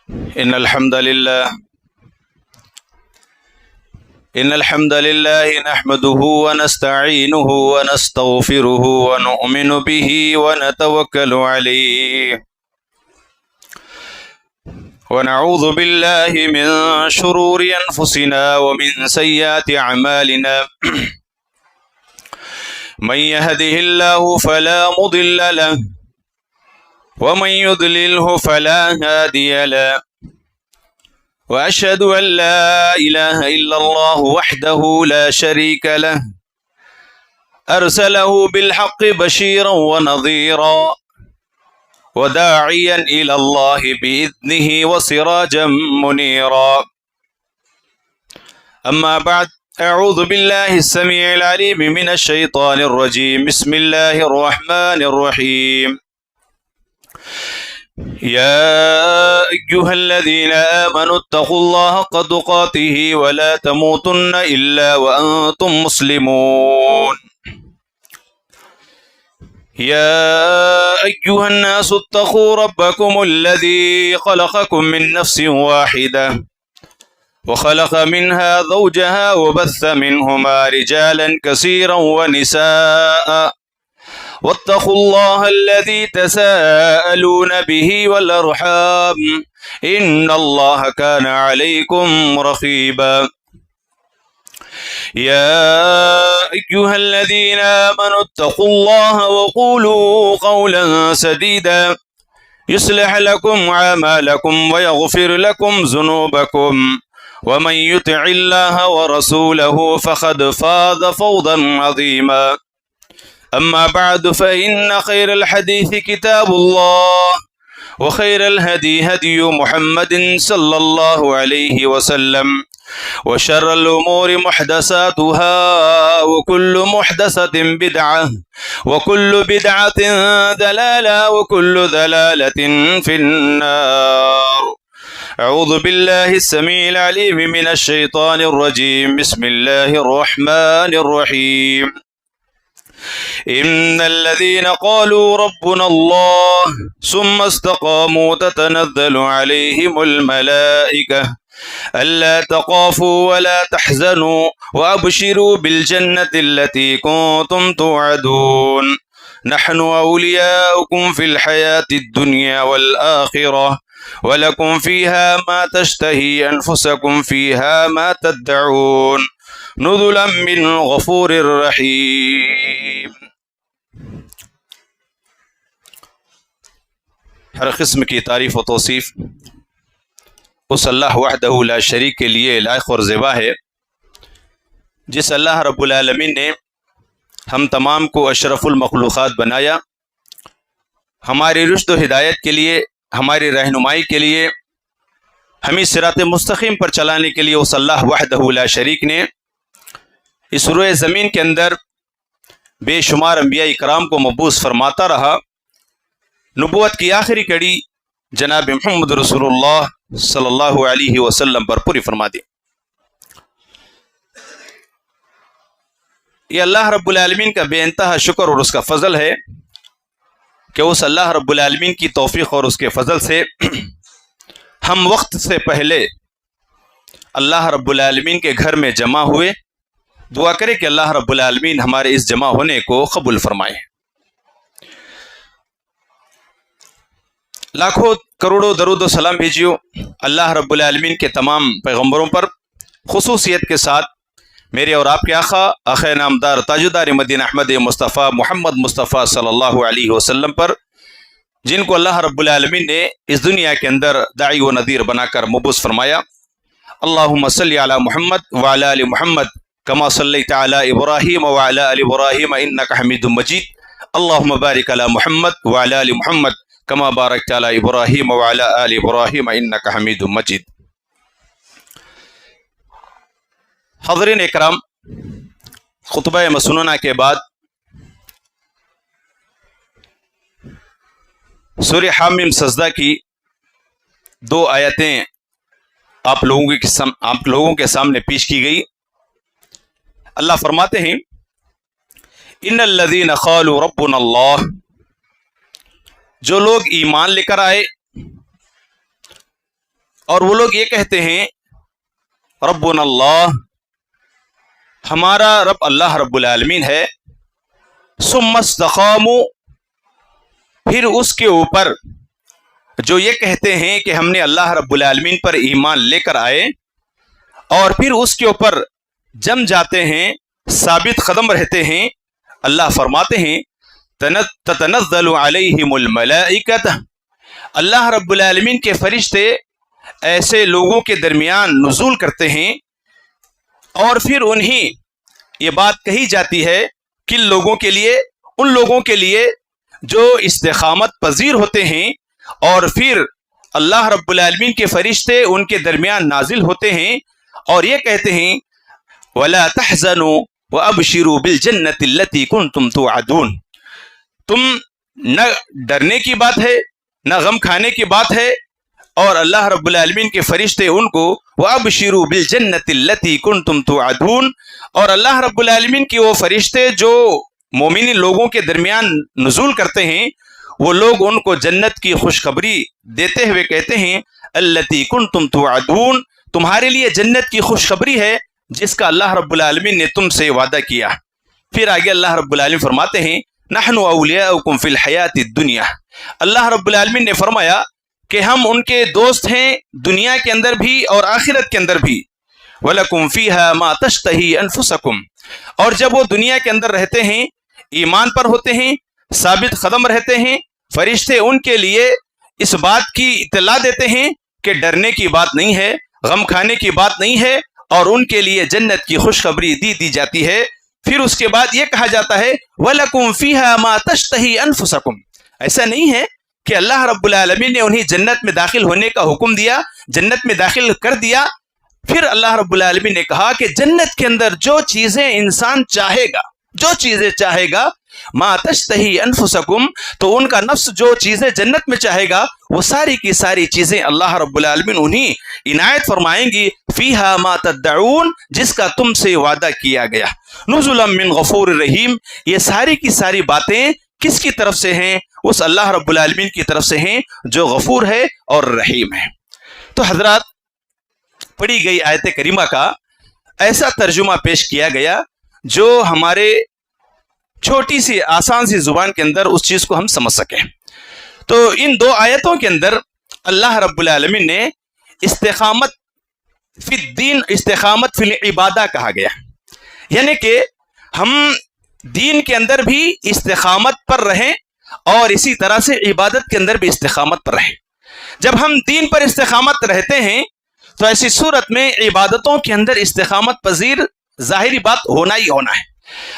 إن الحمد لله نحمده ونستعينه ونستغفره ونؤمن به ونتوكل عليه ونعوذ بالله من شرور أنفسنا ومن سيئات أعمالنا من يهده الله فلا مضل له ومن يضلله فلا هادي له وأشهد أن لا إله إلا الله وحده لا شريك له أرسله بالحق بشيرا ونظيرا وداعيا إلى الله بإذنه وسراجا منيرا أما بعد أعوذ بالله السميع العليم من الشيطان الرجيم بسم الله الرحمن الرحيم يا أيها الذين آمنوا اتقوا الله حق تقاته ولا تموتن إلا وأنتم مسلمون يا أيها الناس اتقوا ربكم الذي خلقكم من نفس واحدة وخلق منها زوجها وبث منهما رجالا كثيرا ونساء واتقوا الله الذي تساءلون به والأرحام إن الله كان عليكم رقيبا يا أيها الذين آمنوا اتقوا الله وقولوا قولا سديدا يصلح لكم أعمالكم ويغفر لكم ذنوبكم ومن يطع الله ورسوله فقد فاز فوزا عظيما أما بعد فإن خير الحديث كتاب الله وخير الهدي هدي محمد صلى الله عليه وسلم وشر الأمور محدثاتها وكل محدثة بدعة وكل بدعة ضلالة وكل ضلالة في النار أعوذ بالله السميع العليم من الشيطان الرجيم بسم الله الرحمن الرحيم إن الذين قالوا ربنا الله ثم استقاموا تتنزل عليهم الملائكة ألا تخافوا ولا تحزنوا وأبشروا بالجنة التي كنتم توعدون نحن أولياؤكم في الحياة الدنيا والآخرة ولكم فيها ما تشتهي أنفسكم فيها ما تدعون نزلا من غفور رحیم. ہر قسم کی تعریف و توصیف اس اللہ وحدہ لا شریک کے لیے لائق اور زیبا ہے جس اللہ رب العالمین نے ہم تمام کو اشرف المخلوقات بنایا، ہماری رشد و ہدایت کے لیے، ہماری رہنمائی کے لیے، ہمیں صراط مستقیم پر چلانے کے لیے اس اللہ وحدہ لا شریک نے اس روئے زمین کے اندر بے شمار انبیاء اکرام کو مبعوث فرماتا رہا. نبوت کی آخری کڑی جناب محمد رسول اللہ صلی اللہ علیہ وسلم پر پوری فرما دی. یہ اللہ رب العالمین کا بے انتہا شکر اور اس کا فضل ہے کہ اس اللہ رب العالمین کی توفیق اور اس کے فضل سے ہم وقت سے پہلے اللہ رب العالمین کے گھر میں جمع ہوئے. دعا کرے کہ اللہ رب العالمین ہمارے اس جمع ہونے کو قبول فرمائے. لاکھوں کروڑوں درود و سلام بھیجیو اللہ رب العالمین کے تمام پیغمبروں پر، خصوصیت کے ساتھ میرے اور آپ کے آقا نامدار تاجدار مدینہ احمد مصطفیٰ محمد مصطفیٰ صلی اللہ علیہ وسلم پر، جن کو اللہ رب العالمین نے اس دنیا کے اندر داعی و نذیر بنا کر مبعوث فرمایا. اللہم صلی علی محمد وعلی آل محمد کما صلیت علی ابراہیم وعلی آل ابراہیم انک حمید مجید. اللہم بارک علی محمد وعلی آل محمد کما بارکت علی ابراہیم وعلی آل ابراہیم انک حمید مجید. حضرین اکرام، خطبہ مسنونہ کے بعد سورہ حامیم سجدہ کی دو آیتیں آپ لوگوں کے سامنے پیش کی گئی. اللہ فرماتے ہیں ان الذین قالوا ربنا اللہ، جو لوگ ایمان لے کر آئے اور وہ لوگ یہ کہتے ہیں ربنا اللہ، ہمارا رب اللہ رب العالمین ہے، ثم استقاموا، پھر اس کے اوپر جو یہ کہتے ہیں کہ ہم نے اللہ رب العالمین پر ایمان لے کر آئے اور پھر اس کے اوپر جم جاتے ہیں، ثابت قدم رہتے ہیں، اللہ فرماتے ہیں تتنزل علیہم الملائکۃ، اللہ رب العالمین کے فرشتے ایسے لوگوں کے درمیان نزول کرتے ہیں اور پھر انہیں یہ بات کہی جاتی ہے کن لوگوں کے لیے؟ ان لوگوں کے لیے جو استقامت پذیر ہوتے ہیں، اور پھر اللہ رب العالمین کے فرشتے ان کے درمیان نازل ہوتے ہیں اور یہ کہتے ہیں وَلَا تَحْزَنُوا وَأَبْشِرُوا بِالْجَنَّةِ الَّتِي كُنْتُمْ تُوعَدُونَ، تم نہ ڈرنے کی بات ہے نہ غم کھانے کی بات ہے، اور اللہ رب العالمین کے فرشتے ان کو وَأَبْشِرُوا بِالْجَنَّةِ الَّتِي كُنْتُمْ تُوعَدُونَ، اور اللہ رب العالمین کی وہ فرشتے جو مومن لوگوں کے درمیان نزول کرتے ہیں، وہ لوگ ان کو جنت کی خوشخبری دیتے ہوئے کہتے ہیں الَّتِي كُنْتُمْ تُوعَدُونَ، تمہارے لیے جنت کی خوشخبری ہے جس کا اللہ رب العالمین نے تم سے وعدہ کیا۔ پھر آگے اللہ رب العالمین فرماتے ہیں نحن اولیاؤکم فی الحیات الدنیا، اللہ رب العالمین نے فرمایا کہ ہم ان کے دوست ہیں دنیا کے اندر بھی اور آخرت کے اندر بھی، وَلَكُمْ فِيهَا مَا تَشْتَهِي أَنفُسَكُمْ، اور جب وہ دنیا کے اندر رہتے ہیں، ایمان پر ہوتے ہیں، ثابت قدم رہتے ہیں، فرشتے ان کے لیے اس بات کی اطلاع دیتے ہیں کہ ڈرنے کی بات نہیں ہے، غم کھانے کی بات نہیں ہے، اور ان کے لیے جنت کی خوشخبری دی جاتی ہے۔ پھر اس کے بعد یہ کہا جاتا ہے وَلَكُمْ فِيهَا مَا تَشْتَهِي أَنفُسَكُمْ، ایسا نہیں ہے کہ اللہ رب العالمین نے انہیں جنت میں داخل ہونے کا حکم دیا، جنت میں داخل کر دیا، پھر اللہ رب العالمین نے کہا کہ جنت کے اندر جو چیزیں انسان چاہے گا، جو چیزیں چاہے گا ما تشتہی انفسکم، تو ان کا نفس جو چیزیں جنت میں چاہے گا وہ ساری کی ساری چیزیں اللہ رب العالمین انہیں عنایت فرمائیں گی، فیہا ما تدعون، جس کا تم سے وعدہ کیا گیا، نزلا من غفور الرحیم، یہ ساری کی ساری باتیں کس کی طرف سے ہیں؟ اس اللہ رب العالمین کی طرف سے ہیں جو غفور ہے اور رحیم ہے۔ تو حضرات، پڑھی گئی آیت کریمہ کا ایسا ترجمہ پیش کیا گیا جو ہمارے چھوٹی سی آسان سی زبان کے اندر اس چیز کو ہم سمجھ سکیں۔ تو ان دو آیتوں کے اندر اللہ رب العالمین نے استقامت فی الدین، استقامت فی العبادہ کہا گیا، یعنی کہ ہم دین کے اندر بھی استقامت پر رہیں اور اسی طرح سے عبادت کے اندر بھی استقامت پر رہیں۔ جب ہم دین پر استقامت رہتے ہیں تو ایسی صورت میں عبادتوں کے اندر استقامت پذیر ظاہری بات ہونا ہی ہونا ہے،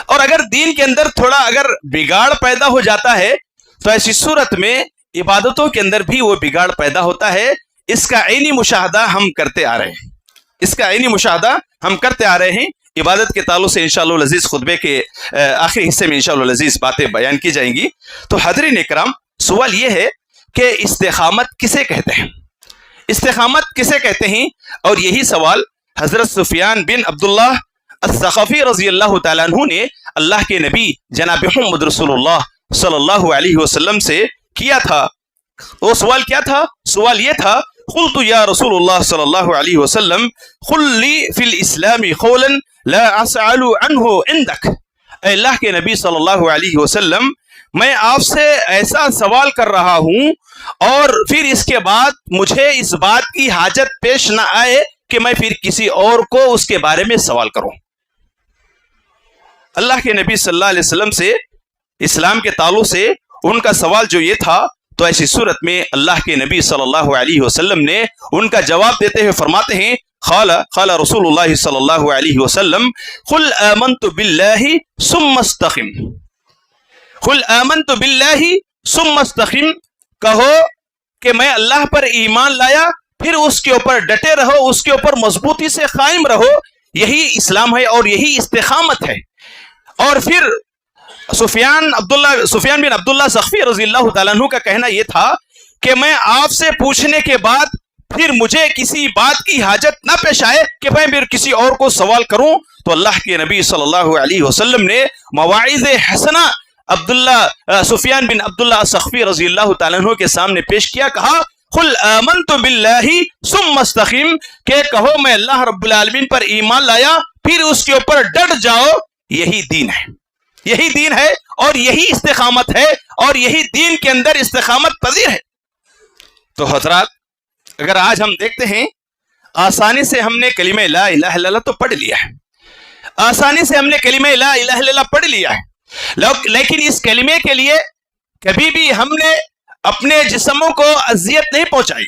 اور اگر دین کے اندر تھوڑا اگر بگاڑ پیدا ہو جاتا ہے تو ایسی صورت میں عبادتوں کے اندر بھی وہ بگاڑ پیدا ہوتا ہے۔ اس کا عینی مشاہدہ ہم کرتے آ رہے ہیں، اس کا عینی مشاہدہ ہم کرتے آ رہے ہیں۔ عبادت کے تعلق سے انشاءاللہ العزیز خطبے کے آخری حصے میں انشاءاللہ العزیز باتیں بیان کی جائیں گی۔ تو حاضرین اکرام، سوال یہ ہے کہ استقامت کسے کہتے ہیں؟ استقامت کسے کہتے ہیں؟ اور یہی سوال حضرت سفیان بن عبداللہ الثقفی رضی اللہ تعالیٰ عنہ نے اللہ کے نبی جناب محمد رسول اللہ صلی اللہ علیہ وسلم سے کیا تھا۔ وہ سوال کیا تھا؟ سوال یہ تھا قلت یا رسول اللہ صلی اللہ علیہ وسلم قل لی فی الاسلام قولا لا اسأل عنہ عندک، اے اللہ کے نبی صلی اللہ علیہ وسلم، میں آپ سے ایسا سوال کر رہا ہوں اور پھر اس کے بعد مجھے اس بات کی حاجت پیش نہ آئے کہ میں پھر کسی اور کو اس کے بارے میں سوال کروں۔ اللہ کے نبی صلی اللہ علیہ وسلم سے اسلام کے تعلق سے ان کا سوال جو یہ تھا، تو ایسی صورت میں اللہ کے نبی صلی اللہ علیہ وسلم نے ان کا جواب دیتے ہوئے فرماتے ہیں قال رسول اللہ صلی اللہ علیہ وسلم قل آمنت باللہ ثم استقم، قل آمنت باللہ ثم استقم، کہو کہ میں اللہ پر ایمان لایا، پھر اس کے اوپر ڈٹے رہو، اس کے اوپر مضبوطی سے قائم رہو، یہی اسلام ہے اور یہی استقامت ہے۔ اور پھر سفیان بن عبداللہ ثقفی رضی اللہ تعالیٰ عنہ کا کہنا یہ تھا کہ میں آپ سے پوچھنے کے بعد پھر مجھے کسی بات کی حاجت نہ پیش آئے کہ میں پھر کسی اور کو سوال کروں، تو اللہ کے نبی صلی اللہ علیہ وسلم نے مواعظ حسنہ سفیان بن عبداللہ ثقفی رضی اللہ تعالیٰ عنہ کے سامنے پیش کیا، کہا قل آمنت باللہ ثم استقم، کہ کہو میں اللہ رب العالمین پر ایمان لایا پھر اس کے اوپر ڈٹ جاؤ، یہی دین ہے، یہی دین ہے اور یہی استقامت ہے اور یہی دین کے اندر استقامت پذیر ہے۔ تو حضرات اگر آج ہم دیکھتے ہیں آسانی سے ہم نے کلمہ لا الہ الا اللہ تو پڑھ لیا ہے، آسانی سے ہم نے کلمہ لا الہ الا اللہ پڑھ لیا ہے، لیکن اس کلمے کے لیے کبھی بھی ہم نے اپنے جسموں کو اذیت نہیں پہنچائی،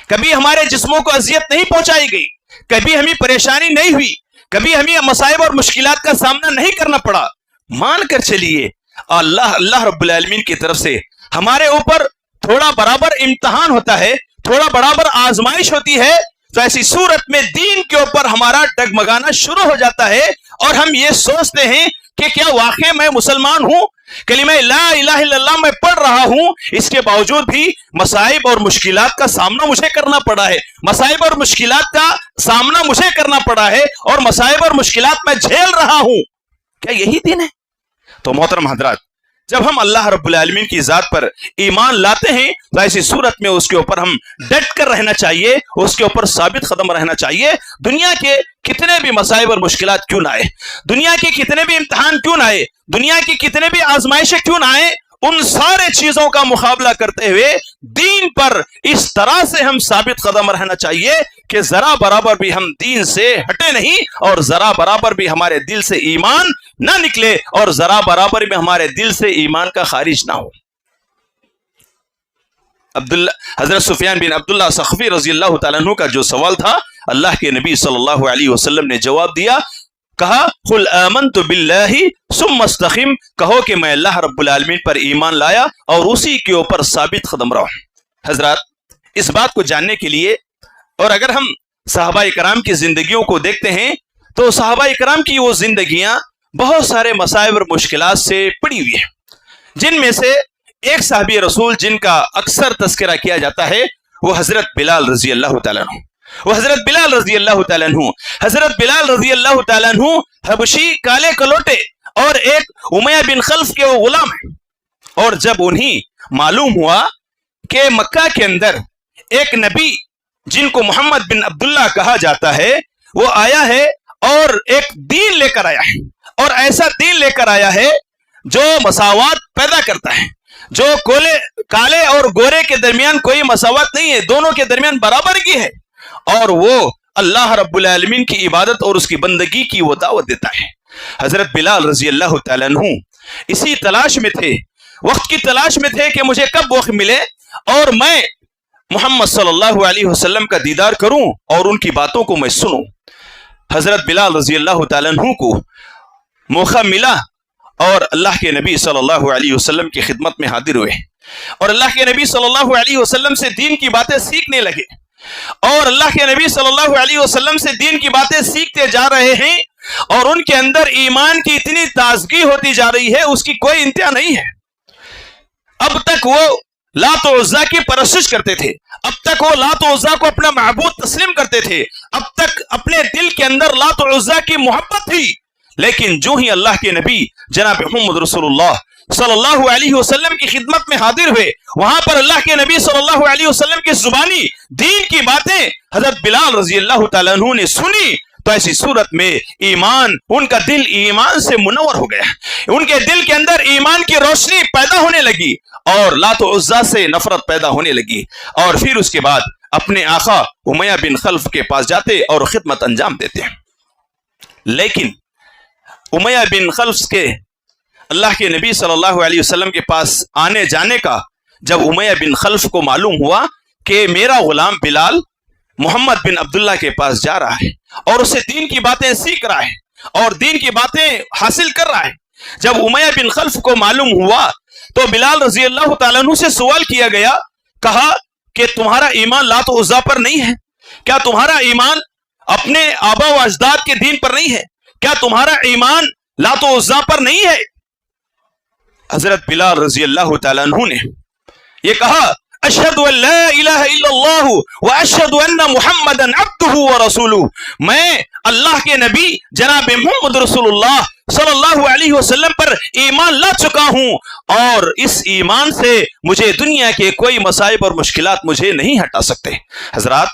کبھی ہمارے جسموں کو اذیت نہیں پہنچائی گئی، کبھی ہمیں پریشانی نہیں ہوئی، کبھی ہمیں مصائب اور مشکلات کا سامنا نہیں کرنا پڑا۔ مان کر چلیے اللہ رب العالمین کی طرف سے ہمارے اوپر تھوڑا برابر امتحان ہوتا ہے، تھوڑا برابر آزمائش ہوتی ہے، تو ایسی صورت میں دین کے اوپر ہمارا ڈگمگانا شروع ہو جاتا ہے اور ہم یہ سوچتے ہیں کہ کیا واقعی میں مسلمان ہوں، کلمہ لا الہ الا اللہ میں پڑھ رہا ہوں، اس کے باوجود بھی مصائب اور مشکلات کا سامنا مجھے کرنا پڑا ہے، مصائب اور مشکلات کا سامنا مجھے کرنا پڑا ہے اور مصائب اور مشکلات میں جھیل رہا ہوں، کیا یہی دین ہے؟ تو محترم حضرات جب ہم اللہ رب العالمین کی ذات پر ایمان لاتے ہیں تو ایسی صورت میں اس کے اوپر ہم ڈٹ کر رہنا چاہیے، اس کے اوپر ثابت قدم رہنا چاہیے۔ دنیا کے کتنے بھی مصائب اور مشکلات کیوں نہ آئے، دنیا کے کتنے بھی امتحان کیوں نہ آئے، دنیا کی کتنے بھی آزمائشیں کیوں نہ آئے، ان سارے چیزوں کا مقابلہ کرتے ہوئے دین پر اس طرح سے ہم ثابت قدم رہنا چاہیے کہ ذرا برابر بھی ہم دین سے ہٹے نہیں اور ذرا برابر بھی ہمارے دل سے ایمان نہ نکلے اور ذرا برابر بھی ہمارے دل سے ایمان کا خارج نہ ہو۔ حضرت سفیان بن عبداللہ ثقفی رضی اللہ تعالیٰ عنہ کا جو سوال تھا، اللہ کے نبی صلی اللہ علیہ وسلم نے جواب دیا، کہا قل آمنت باللہ ثم استقم، کہو کہ میں اللہ رب العالمین پر ایمان لایا اور اسی کے اوپر ثابت قدم رہو۔ حضرات اس بات کو جاننے کے لیے اور اگر ہم صحابہ کرام کی زندگیوں کو دیکھتے ہیں تو صحابہ کرام کی وہ زندگیاں بہت سارے مصائب اور مشکلات سے پڑی ہوئی ہیں، جن میں سے ایک صحابی رسول جن کا اکثر تذکرہ کیا جاتا ہے وہ حضرت بلال رضی اللہ تعالیٰ عنہ، وہ حضرت بلال رضی اللہ تعالیٰ عنہ۔ حضرت بلال رضی اللہ تعالیٰ عنہ حبشی کالے کلوٹے اور ایک امیہ بن خلف کے وہ غلام ہیں، اور جب انہیں معلوم ہوا کہ مکہ کے اندر ایک نبی جن کو محمد بن عبداللہ کہا جاتا ہے وہ آیا ہے اور ایک دین لے کر آیا ہے، اور ایسا دین لے کر آیا ہے جو مساوات پیدا کرتا ہے، جو کالے اور گورے کے درمیان کوئی مساوات نہیں ہے، دونوں کے درمیان برابری ہے، اور وہ اللہ رب العالمین کی عبادت اور اس کی بندگی کی وہ دعوت دیتا ہے۔ حضرت بلال رضی اللہ تعالیٰ عنہ اسی تلاش میں تھے، وقت کی تلاش میں تھے کہ مجھے کب وقت ملے اور میں محمد صلی اللہ علیہ وسلم کا دیدار کروں اور ان کی باتوں کو میں سنوں۔ حضرت بلال رضی اللہ تعالیٰ عنہ کو موقع ملا اور اللہ کے نبی صلی اللہ علیہ وسلم کی خدمت میں حاضر ہوئے اور اللہ کے نبی صلی اللہ علیہ وسلم سے دین کی باتیں سیکھنے لگے، اور اللہ کے نبی صلی اللہ علیہ وسلم سے دین کی باتیں سیکھتے جا رہے ہیں اور ان کے اندر ایمان کی اتنی تازگی ہوتی جا رہی ہے اس کی کوئی انتہا نہیں ہے۔ اب تک وہ لات و عزا کی پرستش کرتے تھے، اب تک وہ لات و عزا کو اپنا معبود تسلیم کرتے تھے، اب تک اپنے دل کے اندر لات و عزا کی محبت تھی، لیکن جو ہی اللہ کے نبی جناب محمد رسول اللہ صلی اللہ علیہ وسلم کی خدمت میں حاضر ہوئے، وہاں پر اللہ کے نبی صلی اللہ علیہ وسلم کی زبانی دین کی باتیں حضرت بلال رضی اللہ تعالیٰ عنہ نے سنی، تو ایسی صورت میں ایمان، ان کا دل ایمان سے منور ہو گیا، ان کے دل کے اندر ایمان کی روشنی پیدا ہونے لگی اور لات و عزا سے نفرت پیدا ہونے لگی، اور پھر اس کے بعد اپنے آقا امیہ بن خلف کے پاس جاتے اور خدمت انجام دیتے ہیں۔ لیکن امیہ بن خلف کے اللہ کے نبی صلی اللہ علیہ وسلم کے پاس آنے جانے کا جب امیہ بن خلف کو معلوم ہوا کہ میرا غلام بلال محمد بن عبداللہ کے پاس جا رہا ہے اور اسے دین کی باتیں سیکھ رہا ہے اور دین کی باتیں حاصل کر رہا ہے، جب امیہ بن خلف کو معلوم ہوا تو بلال رضی اللہ تعالیٰ عنہ سے سوال کیا گیا، کہا کہ تمہارا ایمان لات و عزا پر نہیں ہے؟ کیا تمہارا ایمان اپنے آبا و اجداد کے دین پر نہیں ہے؟ کیا تمہارا ایمان لات و عزا پر نہیں ہے؟ حضرت بلال رضی اللہ تعالیٰ عنہ نے یہ کہا، اشہد ان لا الہ الا اللہ واشہد ان محمدا عبدہ ورسولہ، میں اللہ کے نبی جناب محمد رسول اللہ صلی اللہ علیہ وسلم پر ایمان لا چکا ہوں، اور اس ایمان سے مجھے دنیا کے کوئی مصائب اور مشکلات مجھے نہیں ہٹا سکتے۔ حضرات،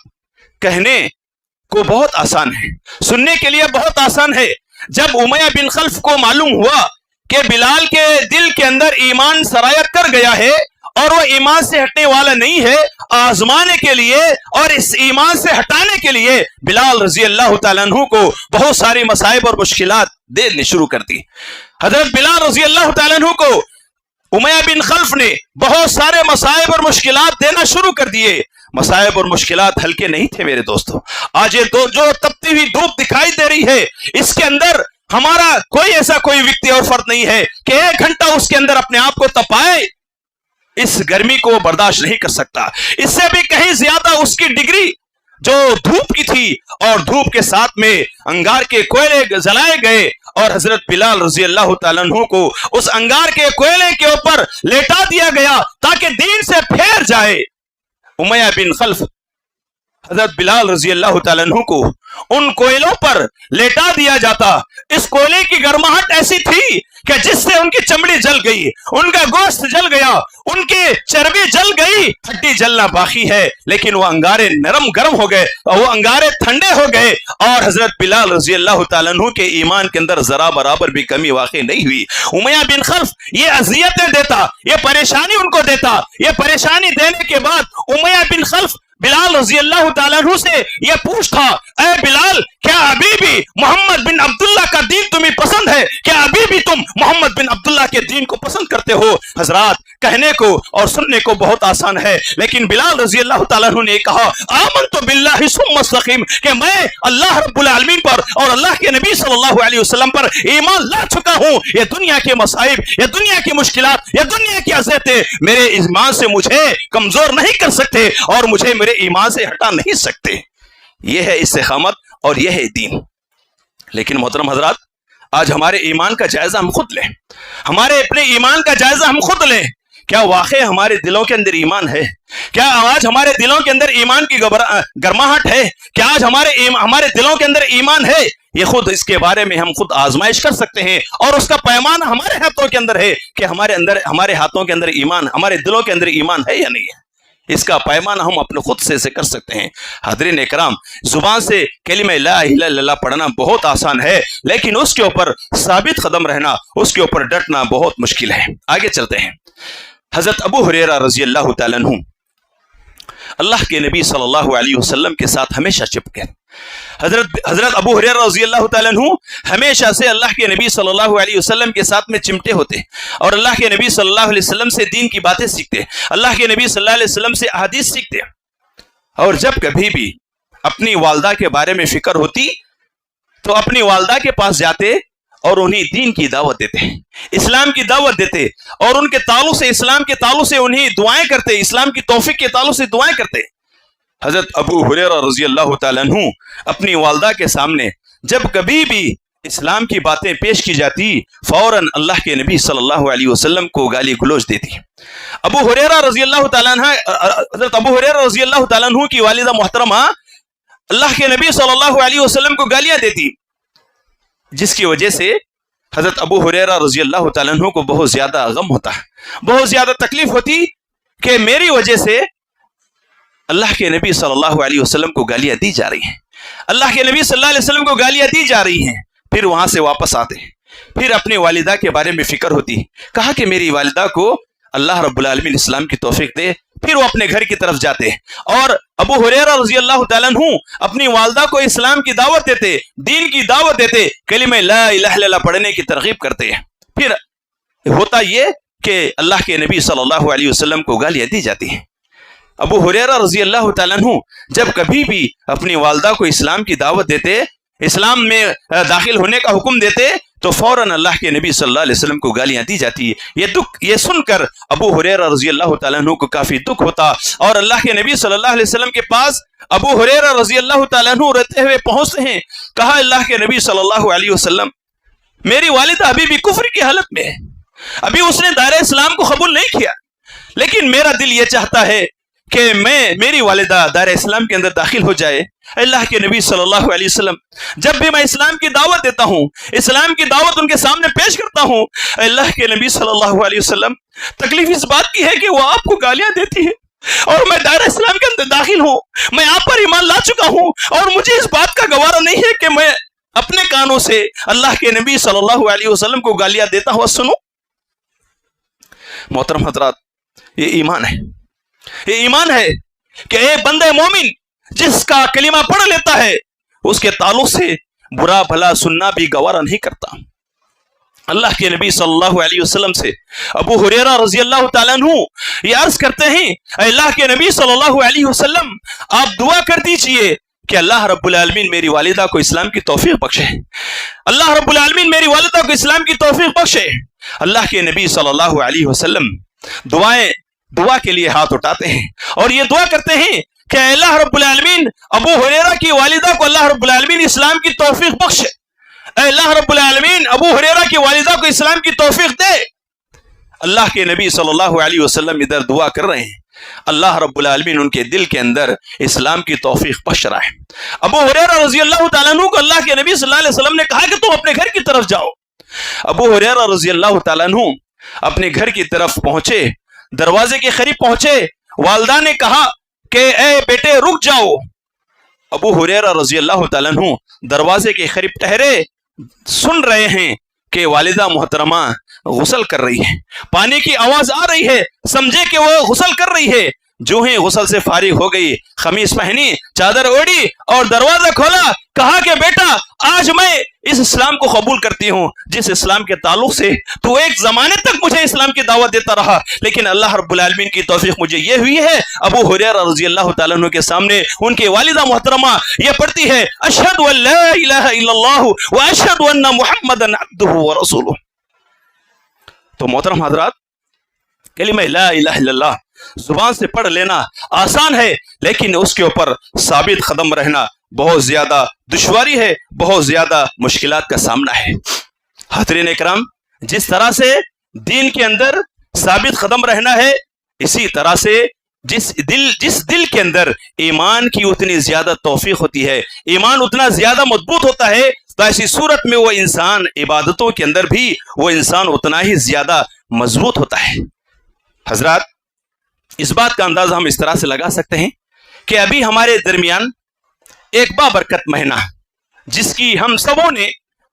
کہنے کو بہت آسان ہے، سننے کے لیے بہت آسان ہے۔ جب امیہ بن خلف کو معلوم ہوا کہ بلال کے دل کے اندر ایمان سرایت کر گیا ہے اور وہ ایمان سے ہٹنے والا نہیں ہے، آزمانے کے لیے اور اس ایمان سے ہٹانے کے لیے بلال رضی اللہ تعالیٰ عنہ کو بہت ساری مصائب اور مشکلات دینے شروع کر دی۔ حضرت بلال رضی اللہ تعالیٰ عنہ کو امیہ بن خلف نے بہت سارے مصائب اور مشکلات دینا شروع کر دیے۔ مصائب اور مشکلات ہلکے نہیں تھے میرے دوستو۔ آج یہ جو تپتی ہوئی دھوپ دکھائی دے رہی ہے، اس کے اندر ہمارا کوئی ایسا کوئی ویکتی اور فرد نہیں ہے کہ 1 گھنٹہ اس کے اندر اپنے آپ کو تپائے، اس گرمی کو وہ برداشت نہیں کر سکتا۔ اس سے بھی کہیں زیادہ اس کی ڈگری جو دھوپ کی تھی، اور دھوپ کے ساتھ میں انگار کے کوئلے جلائے گئے، اور حضرت بلال رضی اللہ تعالیٰ عنہ کو اس انگار کے کوئلے کے اوپر لیٹا دیا گیا تاکہ دین سے پھیر جائے۔ امیہ بن خلف حضرت بلال رضی اللہ تعالیٰ عنہ کو ان کوئلوں پر لیٹا دیا جاتا۔ اس کوئلے کی گرماہٹ ایسی تھی کہ جس سے ان کی چمڑی جل گئی، ان کا گوشت جل گیا، ان کی چربی جل گئی، ہڈی جلنا باقی ہے، لیکن وہ انگارے نرم گرم ہو گئے اور وہ انگارے ٹھنڈے ہو گئے، اور حضرت بلال رضی اللہ تعالیٰ عنہ کے ایمان کے اندر ذرا برابر بھی کمی واقع نہیں ہوئی۔ امیہ بن خلف یہ اذیتیں دیتا، یہ پریشانی ان کو دیتا۔ یہ پریشانی دینے کے بعد امیہ بن خلف بلال رضی اللہ تعالیٰ عنہ سے یہ پوچھتا، اے بلال، کیا ابھی بھی محمد بن عبداللہ کا دین تمہیں پسند ہے؟ کیا ابھی بھی تم محمد بن عبداللہ کے دین کو پسند کرتے ہو؟ حضرات، کہنے کو اور سننے کو بہت آسان ہے، لیکن بلال رضی اللہ تعالیٰ عنہ نے کہا، آمنت باللہ ثم استقیم، کہ میں اللہ رب العالمین پر اور اللہ کے نبی صلی اللہ علیہ وسلم پر ایمان لا چکا ہوں۔ یہ دنیا کے مصائب، یہ دنیا کی مشکلات، یہ دنیا کی اذیتیں میرے ایمان سے مجھے کمزور نہیں کر سکتے اور مجھے میرے ایمان سے ہٹا نہیں سکتے۔ یہ ہے استقامت اور یہ ہے دین۔ لیکن محترم حضرات، آج ہمارے ایمان کا جائزہ ہم خود لیں، ہمارے اپنے ایمان کا جائزہ ہم خود لیں۔ کیا واقعی ہمارے دلوں کے اندر ایمان ہے؟ کیا آج ہمارے دلوں کے اندر ایمان کی گرماہٹ ہے؟ کیا آج ہمارے دلوں کے اندر ایمان ہے؟ یہ خود اس کے بارے میں ہم خود آزمائش کر سکتے ہیں، اور اس کا پیمانہ ہمارے ہاتھوں کے اندر ہے کہ ہمارے ہاتھوں کے اندر ایمان، ہمارے دلوں کے اندر ایمان ہے یا نہیں ہے۔ اس کا پیمانہ ہم اپنے خود سے کر سکتے ہیں۔ حاضرین اکرام، زبان سے کلمہ لا الہ الا اللہ پڑھنا بہت آسان ہے، لیکن اس کے اوپر ثابت قدم رہنا، اس کے اوپر ڈٹنا بہت مشکل ہے۔ آگے چلتے ہیں۔ حضرت ابو ہریرہ رضی اللہ تعالیٰ عنہ اللہ کے نبی صلی اللہ علیہ وسلم کے ساتھ ہمیشہ چپکے۔ حضرت ابو ہریرہ رضی اللہ تعالیٰ عنہ ہمیشہ سے اللہ کے نبی صلی اللہ علیہ وسلم کے ساتھ میں چمٹے ہوتے، اور اللہ کے نبی صلی اللہ علیہ وسلم سے دین کی باتیں سیکھتے، اللہ کے نبی صلی اللہ علیہ وسلم سے احادیث سیکھتے، اور جب کبھی بھی اپنی والدہ کے بارے میں فکر ہوتی تو اپنی والدہ کے پاس جاتے اور انہیں دین کی دعوت دیتے، اسلام کی دعوت دیتے، اور ان کے تعلق سے، اسلام کے تعلق سے انہیں دعائیں کرتے، اسلام کی توفیق کے تعلق سے دعائیں کرتے۔ حضرت ابو ہریرہ رضی اللہ تعالیٰ عنہ اپنی والدہ کے سامنے جب کبھی بھی اسلام کی باتیں پیش کی جاتی، فوراً اللہ کے نبی صلی اللہ علیہ وسلم کو گالی گلوچ دیتی۔ ابو ہریرہ رضی اللہ تعالیٰ عنہ حضرت ابو ہریرہ رضی اللہ تعالیٰ عنہ کی والدہ محترمہ اللہ کے نبی صلی اللہ علیہ وسلم کو گالیاں دیتی، جس کی وجہ سے حضرت ابو ہریرہ رضی اللہ تعالیٰ عنہ کو بہت زیادہ غم ہوتا ہے، بہت زیادہ تکلیف ہوتی کہ میری وجہ سے اللہ کے نبی صلی اللہ علیہ وسلم کو گالیاں دی جا رہی ہیں، اللہ کے نبی صلی اللہ علیہ وسلم کو گالیاں دی جا رہی ہیں۔ پھر وہاں سے واپس آتے، پھر اپنی والدہ کے بارے میں فکر ہوتی، کہا کہ میری والدہ کو اللہ رب العالمین اسلام کی توفیق دے۔ پھر وہ اپنے گھر کی طرف جاتے، اور ابو ہریرہ رضی اللہ تعالیٰ عنہ اپنی والدہ کو اسلام کی دعوت دیتے، دین کی دعوت دیتے، کلمہ لا الہ الا اللہ پڑھنے کی ترغیب کرتے۔ پھر ہوتا یہ کہ اللہ کے نبی صلی اللہ علیہ وسلم کو گالیاں دی جاتی ہیں۔ ابو ہریرہ رضی اللہ تعالیٰ عنہ جب کبھی بھی اپنی والدہ کو اسلام کی دعوت دیتے، اسلام میں داخل ہونے کا حکم دیتے، تو فوراً اللہ کے نبی صلی اللہ علیہ وسلم کو گالیاں دی جاتی۔ یہ سن کر ابو ہریرہ رضی اللہ تعالیٰ عنہ کو کافی دکھ ہوتا، اور اللہ کے نبی صلی اللہ علیہ وسلم کے پاس ابو ہریرہ رضی اللہ تعالیٰ عنہ رہتے ہوئے پہنچتے ہیں۔ کہا اللہ کے نبی صلی اللہ علیہ وسلم، میری والدہ ابھی بھی کفر کی حالت میں ہے، ابھی اس نے دائرہ اسلام کو قبول نہیں کیا، لیکن میرا دل یہ چاہتا ہے کہ میری والدہ دار اسلام کے اندر داخل ہو جائے۔ اللہ کے نبی صلی اللہ علیہ وسلم جب بھی میں اسلام کی دعوت دیتا ہوں، اسلام کی دعوت ان کے سامنے پیش کرتا ہوں، اللہ کے نبی صلی اللہ علیہ وسلم تکلیف اس بات کی ہے کہ وہ آپ کو گالیاں دیتی ہے، اور میں دائرہ اسلام کے اندر داخل ہوں، میں آپ پر ایمان لا چکا ہوں، اور مجھے اس بات کا گوارا نہیں ہے کہ میں اپنے کانوں سے اللہ کے نبی صلی اللہ علیہ وسلم کو گالیاں دیتا ہوا سنوں۔ محترم حضرات، یہ ایمان ہے، یہ ایمان ہے کہ ایک بندہ مومن جس کا کلمہ پڑھ لیتا ہے اس کے تعلق سے برا بھلا سننا بھی گوارا نہیں کرتا۔ اللہ کے نبی صلی اللہ علیہ وسلم سے ابو ہریرہ رضی اللہ تعالیٰ عنہ یہ عرض کرتے ہیں، اللہ کے نبی صلی اللہ علیہ وسلم آپ دعا کر دیجئے کہ اللہ رب العالمین میری والدہ کو اسلام کی توفیق بخشے، اللہ رب العالمین میری والدہ کو اسلام کی توفیق بخشے۔ اللہ کے نبی صلی اللہ علیہ وسلم دعا کے لیے ہاتھ اٹھاتے ہیں اور یہ دعا کرتے ہیں کہ اللہ رب العالمین ابو ہریرہ کی والدہ کو اللہ رب العالمین اسلام کی توفیق بخشے، اے اللہ رب العالمین ابو ہریرہ کی والدہ کو اسلام کی توفیق دے۔ اللہ کے نبی صلی اللہ علیہ وسلم ادھر دعا کر رہے ہیں، اللہ رب العالمین ان کے دل کے اندر اسلام کی توفیق بخش رہا ہے۔ ابو ہریرہ رضی اللہ تعالیٰ عنہ کو اللہ کے نبی صلی اللہ علیہ وسلم نے کہا کہ تم اپنے گھر کی طرف جاؤ۔ ابو ہریرہ رضی اللہ تعالیٰ عنہ اپنے گھر کی طرف پہنچے، دروازے کے قریب پہنچے، والدہ نے کہا کہ اے بیٹے رک جاؤ۔ ابو ہریرہ رضی اللہ تعالیٰ عنہ دروازے کے قریب ٹھہرے، سن رہے ہیں کہ والدہ محترمہ غسل کر رہی ہے، پانی کی آواز آ رہی ہے، سمجھے کہ وہ غسل کر رہی ہے۔ جو ہی غسل سے فارغ ہو گئی، قمیص پہنی، چادر اوڑھی اور دروازہ کھولا، کہا کہ بیٹا آج میں اس اسلام کو قبول کرتی ہوں جس اسلام کے تعلق سے تو ایک زمانے تک مجھے اسلام کی دعوت دیتا رہا، لیکن اللہ رب العالمین کی توفیق مجھے یہ ہوئی ہے۔ ابو ہریرہ رضی اللہ تعالیٰ عنہ کے سامنے ان کی والدہ محترمہ یہ پڑھتی ہے، اشہد ان لا الہ الا اللہ واشہد ان محمدا عبدہ ورسولہ۔ تو محترم حضرات، کلمہ لا الہ الا اللہ زبان سے پڑھ لینا آسان ہے، لیکن اس کے اوپر ثابت قدم رہنا بہت زیادہ دشواری ہے، بہت زیادہ مشکلات کا سامنا ہے۔ حضرین اکرام، جس طرح سے دین کے اندر ثابت قدم رہنا ہے، اسی طرح سے جس دل کے اندر ایمان کی اتنی زیادہ توفیق ہوتی ہے، ایمان اتنا زیادہ مضبوط ہوتا ہے، تو ایسی صورت میں وہ انسان عبادتوں کے اندر بھی وہ انسان اتنا ہی زیادہ مضبوط ہوتا ہے۔ حضرات، اس بات کا اندازہ ہم اس طرح سے لگا سکتے ہیں کہ ابھی ہمارے درمیان ایک بابرکت مہینہ جس کی ہم سبوں نے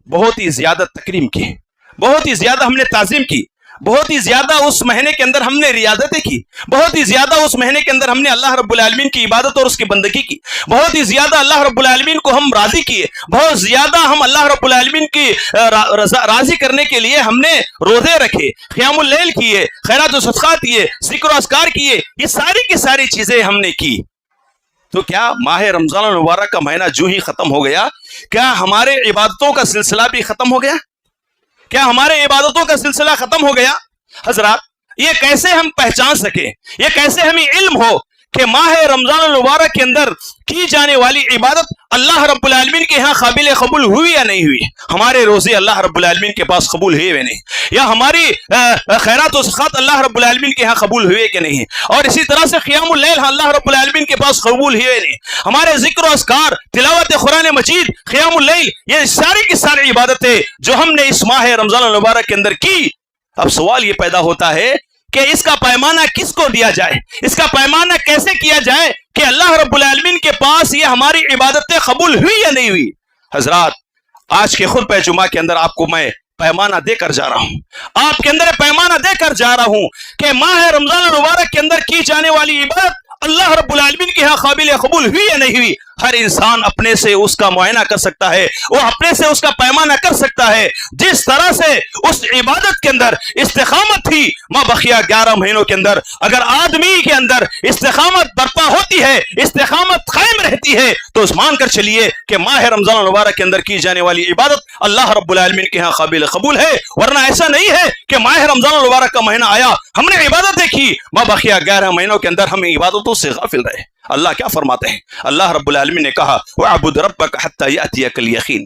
بہت ہی زیادہ تکریم کی، بہت ہی زیادہ ہم نے تعظیم کی، بہت ہی زیادہ اس مہینے کے اندر ہم نے ریاضتیں کی، بہت ہی زیادہ اس مہینے کے اندر ہم نے اللہ رب العالمین کی عبادت اور اس کی بندگی کی، بہت ہی زیادہ اللہ رب العالمین کو ہم راضی کیے، بہت زیادہ ہم اللہ رب العالمین کی راضی کرنے کے لیے ہم نے روزے رکھے، قیام اللیل کیے، خیرات و صدقات کیے، ذکر و اذکار کیے، یہ ساری کی ساری چیزیں ہم نے کی۔ تو کیا ماہ رمضان المبارک کا مہینہ جو ہی ختم ہو گیا، کیا ہمارے عبادتوں کا سلسلہ بھی ختم ہو گیا؟ کیا ہمارے عبادتوں کا سلسلہ ختم ہو گیا؟ حضرات، یہ کیسے ہم پہچان سکیں، یہ کیسے ہمیں علم ہو کہ ماہ رمضان المبارک کے اندر کی جانے والی عبادت اللہ رب العالمین کے ہاں قابل قبول ہوئی یا نہیں ہوئی؟ ہمارے روزے اللہ رب العالمین کے پاس قبول ہوئے یا نہیں، یا ہماری خیرات و صدقات اللہ رب العالمین کے ہاں قبول ہوئے کہ نہیں؟ اور اسی طرح سے قیام اللیل اللہ رب العالمین کے پاس قبول ہوئے نہیں؟ ہمارے ذکر و اذکار، تلاوت قرآن مجید، قیام اللیل، یہ ساری کی ساری عبادتیں جو ہم نے اس ماہ رمضان المبارک کے اندر کی، اب سوال یہ پیدا ہوتا ہے کہ اس کا پیمانہ کس کو دیا جائے، اس کا پیمانہ کیسے کیا جائے کہ اللہ رب العالمین کے پاس یہ ہماری عبادتیں قبول ہوئی یا نہیں ہوئی؟ حضرات، آج کے خطبہ جمعہ کے اندر آپ کو میں پیمانہ دے کر جا رہا ہوں، آپ کے اندر پیمانہ دے کر جا رہا ہوں کہ ماہ رمضان المبارک کے اندر کی جانے والی عبادت اللہ رب العالمین کے ہاں قابل قبول ہوئی یا نہیں ہوئی؟ ہر انسان اپنے سے اس کا معائنہ کر سکتا ہے، وہ اپنے سے اس کا پیمانہ کر سکتا ہے۔ جس طرح سے اس عبادت کے اندر استقامت تھی ماں بقیہ 11 مہینوں کے اندر، اگر آدمی کے اندر استقامت برپا ہوتی ہے، استقامت قائم رہتی ہے، تو اس مان کر چلیے کہ ماہ رمضان المبارک کے اندر کی جانے والی عبادت اللہ رب العالمین کے ہاں قابل قبول ہے۔ ورنہ ایسا نہیں ہے کہ ماہ رمضان المبارک کا مہینہ آیا، ہم نے عبادتیں کی، ماں بقیہ 11 مہینوں کے اندر ہم عبادتوں سے غافل رہے۔ اللہ کیا فرماتے ہیں؟ اللہ رب العالمین نے کہا وَاعْبُدْ رَبَّكَ حَتَّى يَأْتِيَكَ الْيَقِينُ،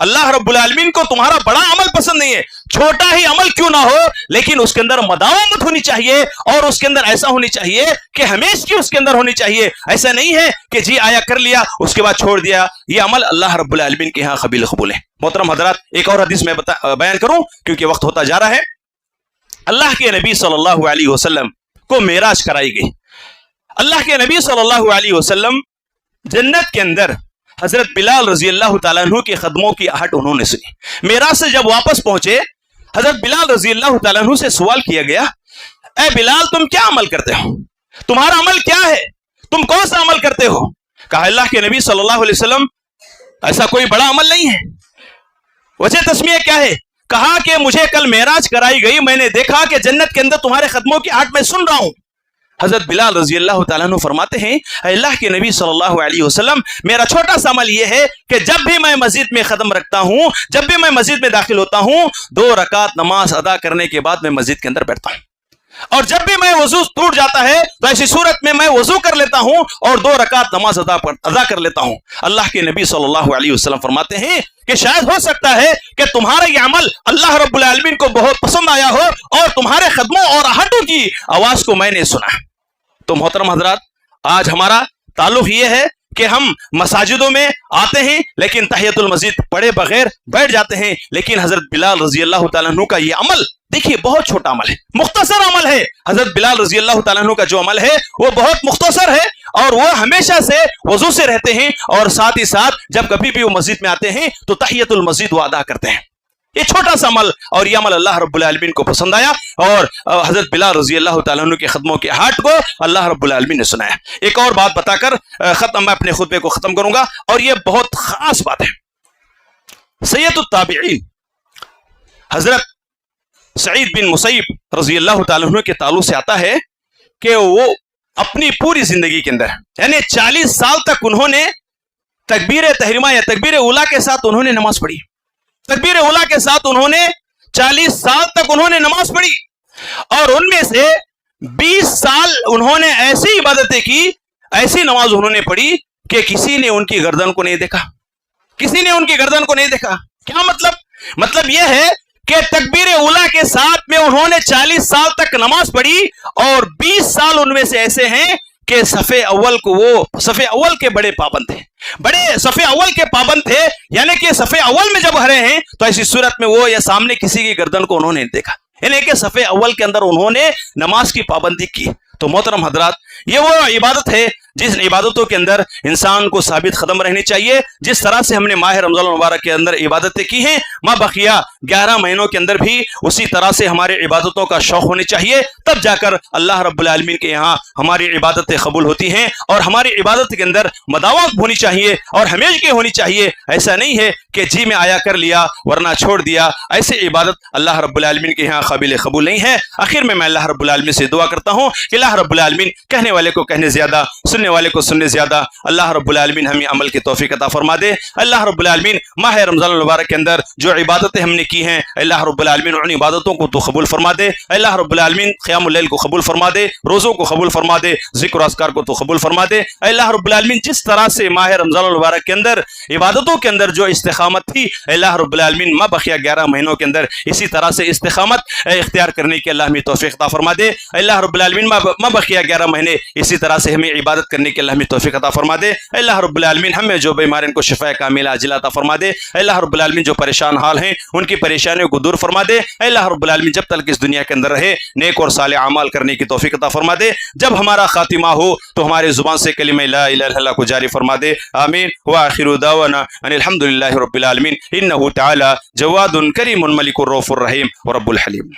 اللہ رب العالمین کو تمہارا بڑا عمل پسند نہیں ہے، چھوٹا ہی عمل کیوں نہ ہو لیکن اس کے اندر مداومت ہونی چاہیے، اور اس کے اندر ایسا ہونی چاہیے کہ ہمیشہ کی اس کے اندر ہونی چاہیے۔ ایسا نہیں ہے کہ جی آیا کر لیا اس کے بعد چھوڑ دیا، یہ عمل اللہ رب العالمین کے ہاں قابل قبول ہے۔ محترم حضرات، ایک اور حدیث میں بیان کروں کیونکہ وقت ہوتا جا رہا ہے۔ اللہ کے نبی صلی اللہ علیہ وسلم کو معراج کرائی گئی۔ اللہ کے نبی صلی اللہ علیہ وسلم جنت کے اندر حضرت بلال رضی اللہ تعالیٰ عنہ کے قدموں کی آہٹ انہوں نے سنی۔ معراج سے جب واپس پہنچے، حضرت بلال رضی اللہ تعالیٰ عنہ سے سوال کیا گیا، اے بلال تم کیا عمل کرتے ہو؟ تمہارا عمل کیا ہے؟ تم کون سا عمل کرتے ہو؟ کہا اللہ کے نبی صلی اللہ علیہ وسلم ایسا کوئی بڑا عمل نہیں ہے۔ وجہ تسمیہ کیا ہے؟ کہا کہ مجھے کل معراج کرائی گئی، میں نے دیکھا کہ جنت کے اندر تمہارے قدموں کی آہٹ میں سن رہا ہوں۔ حضرت بلال رضی اللہ تعالیٰ عنہ فرماتے ہیں، اے اللہ کے نبی صلی اللہ علیہ وسلم میرا چھوٹا سا عمل یہ ہے کہ جب بھی میں مسجد میں قدم رکھتا ہوں، جب بھی میں مسجد میں داخل ہوتا ہوں، 2 رکعت نماز ادا کرنے کے بعد میں مسجد کے اندر بیٹھتا ہوں، اور جب بھی میں وضو ٹوٹ جاتا ہے تو ایسی صورت میں وضو کر لیتا ہوں اور 2 رکعت نماز ادا کر لیتا ہوں۔ اللہ کے نبی صلی اللہ علیہ وسلم فرماتے ہیں کہ شاید ہو سکتا ہے کہ تمہارا یہ عمل اللہ رب العالمین کو بہت پسند آیا ہو اور تمہارے قدموں اور آہٹوں کی آواز کو میں نے سنا۔ تو محترم حضرات، آج ہمارا تعلق یہ ہے کہ ہم مساجدوں میں آتے ہیں لیکن تحیۃ المسجد پڑھے بغیر بیٹھ جاتے ہیں، لیکن حضرت بلال رضی اللہ تعالیٰ عنہ کا یہ عمل دیکھیے بہت چھوٹا عمل ہے، مختصر عمل ہے۔ حضرت بلال رضی اللہ تعالیٰ عنہ کا جو عمل ہے وہ بہت مختصر ہے، اور وہ ہمیشہ سے وضو سے رہتے ہیں، اور ساتھ ہی ساتھ جب کبھی بھی وہ مسجد میں آتے ہیں تو تحیۃ المسجد وہ ادا کرتے ہیں۔ یہ چھوٹا سا عمل، اور یہ عمل اللہ رب العالمین کو پسند آیا، اور حضرت بلال رضی اللہ تعالیٰ عنہ کے قدموں کے آہٹ کو اللہ رب العالمین نے سنایا۔ ایک اور بات بتا کر میں اپنے خطبے کو ختم کروں گا، اور یہ بہت خاص بات ہے۔ سید التابعین حضرت سعید بن مسیب رضی اللہ تعالیٰ عنہ کے تعلق سے آتا ہے کہ وہ اپنی پوری زندگی کے اندر یعنی 40 سال تک انہوں نے تکبیر تحریمہ یا تکبیر اولیٰ کے ساتھ انہوں نے نماز پڑھی، تکبیر اولیٰ کے ساتھ انہوں نے 40 سال تک انہوں نے نماز پڑھی، اور ان میں سے 20 سال انہوں نے ایسی عبادتیں کی، ایسی نماز انہوں نے پڑھی کہ کسی نے ان کی گردن کو نہیں دیکھا، کسی نے ان کی گردن کو نہیں دیکھا۔ کیا مطلب یہ ہے کہ تکبیر اولیٰ کے ساتھ میں انہوں نے 40 سال تک نماز پڑھی، اور 20 سال ان میں سے ایسے ہیں کہ صف اول کو وہ صف اول کے بڑے پابند تھے، بڑے صف اول کے پابند تھے، یعنی کہ صف اول میں جب کھڑے ہیں تو ایسی صورت میں وہ یا سامنے کسی کی گردن کو انہوں نے دیکھا، یعنی کہ صف اول کے اندر انہوں نے نماز کی پابندی کی۔ تو محترم حضرات، یہ وہ عبادت ہے جس عبادتوں کے اندر انسان کو ثابت قدم رہنی چاہیے۔ جس طرح سے ہم نے ماہ رمضان المبارک کے اندر عبادتیں کی ہیں، ماں بقیہ 11 مہینوں کے اندر بھی اسی طرح سے ہمارے عبادتوں کا شوق ہونی چاہیے، تب جا کر اللہ رب العالمین کے یہاں ہماری عبادتیں قبول ہوتی ہیں، اور ہماری عبادت کے اندر مداومت ہونی چاہیے اور ہمیشہ کی ہونی چاہیے۔ ایسا نہیں ہے کہ جی میں آیا کر لیا ورنہ چھوڑ دیا، ایسے عبادت اللہ رب العالمین کے یہاں قابل قبول نہیں ہے۔ آخر میں اللہ رب العالمین سے دعا کرتا ہوں کہ اللہ رب العالمین کہنے والے کو کہنے زیادہ، سننے والے کو سننے زیادہ اللہ رب العالمین ہمیں عمل کی توفیق عطا فرما دے۔ اللہ رب العالمین ماہ رمضان المبارک کے اندر جو عبادتیں ہم نے کی ہیں، اللہ رب العالمین ان عبادتوں کو تو قبول فرما دے۔ اللہ رب العالمین قیام اللیل کو قبول فرما دے، روزوں کو قبول فرما دے، ذکر و اذکار کو تو قبول فرما دے۔ اللہ رب العالمین جس طرح سے ماہ رمضان المبارک کے اندر عبادتوں کے اندر جو استقامت تھی، اللہ رب العالمین ماں بقیہ 11 مہینوں کے اندر اسی طرح سے استقامت اختیار کرنے کی اللہ ہمیں توفیق عطا فرما دے۔ اللہ رب العالمین ماں بقیہ 11 مہینے اسی طرح سے ہمیں عبادت کرنے کی اللہ ہمیں توفیق عطا فرما دے۔ اللہ رب العالمین ہمیں جو بیمار ان کو شفاء کاملہ عاجلہ عطا فرما دے۔ اللہ رب العالمین جو پریشان حال ہیں ان کی پریشانیوں کو دور فرما دے۔ اللہ رب العالمین جب تک اس دنیا کے اندر رہے نیک اور صالح اعمال کرنے کی توفیق عطا فرما دے۔ جب ہمارا خاتمہ ہو تو ہمارے زبان سے کلمہ لا الہ الا اللہ کو جاری فرما دے۔ آمین۔ وآخر دعوانا ان الحمد للہ رب العالمین انہ تعالی جواد کریم ملک الرؤوف الرحیم ورب الحلیم۔